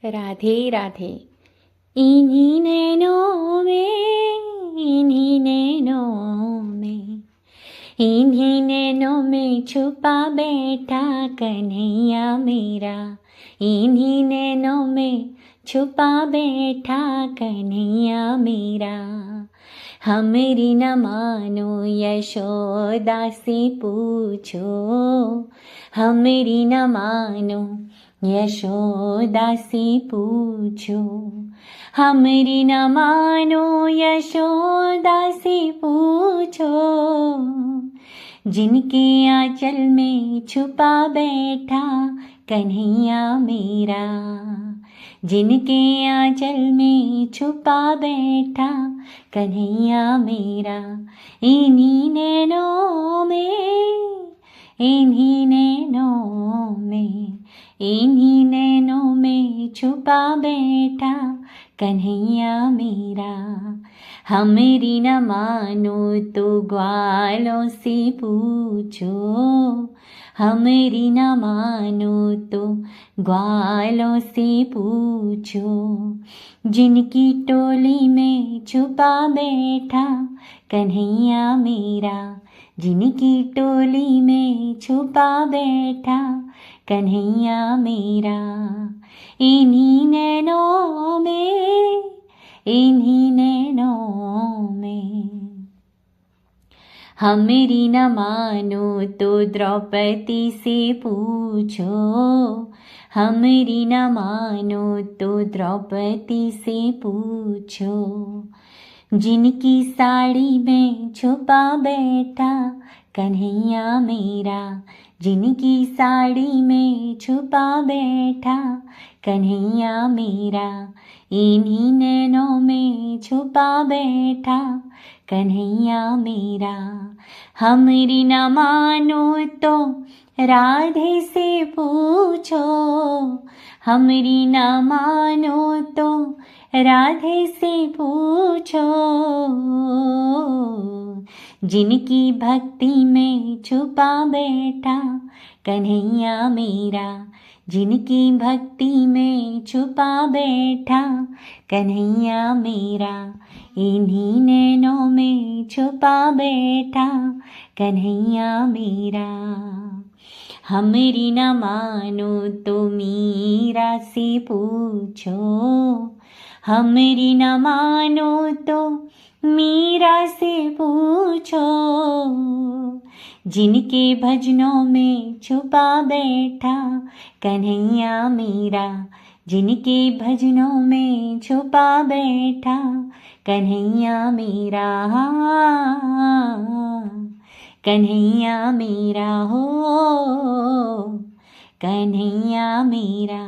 राधे राधे। इन्हीं नैनों में, इन्हीं नैनों में, इन्हीं नैनों में छुपा बैठा कन्हैया मेरा। इन्हीं नैनों में छुपा बैठा कन्हैया मेरा। हमरी न मानो यशोदा से पूछो, हमरी न मानो यशोदा से पूछो, हमरी न मानो यशोदा से पूछो। जिनके आंचल में छुपा बैठा कन्हैया मेरा, जिनके आंचल में छुपा बैठा कन्हैया मेरा। इन्हीं नैनों में, इन्हीं नैनों में, इन्हीं नैनों में छुपा बैठा कन्हैया मेरा। हमरी न मानो तो ग्वालों से पूछो, हमरी न मानो तो ग्वालों से पूछो। जिनकी टोली में छुपा बैठा कन्हैया मेरा, जिनकी टोली में छुपा बैठा कन्हैया मेरा। इन्हीं नैनों में, इन्हीं नैनों में। हमरी न मानो तो द्रौपदी से पूछो, हमरी न मानो तो द्रौपदी से पूछो। जिनकी साड़ी में छुपा बैठा कन्हैया मेरा, जिनकी साड़ी में छुपा बैठा कन्हैया मेरा। इन्हीं नैनों में छुपा बैठा कन्हैया मेरा। हमरी न मानो तो राधे से पूछो, हमरी न मानो तो राधे से पूछो। जिनकी भक्ति में छुपा बैठा कन्हैया मेरा, जिनकी भक्ति में छुपा बैठा कन्हैया मेरा। इन्हीं नैनों में छुपा बैठा कन्हैया मेरा। हमरी न मानो तो मीरा से पूछो, हमरी न मानो तो मीरा से पूछो। जिनके भजनों में छुपा बैठा कन्हैया मेरा, जिनके भजनों में छुपा बैठा कन्हैया मेरा। कन्हैया मेरा हो, कन्हैया मेरा।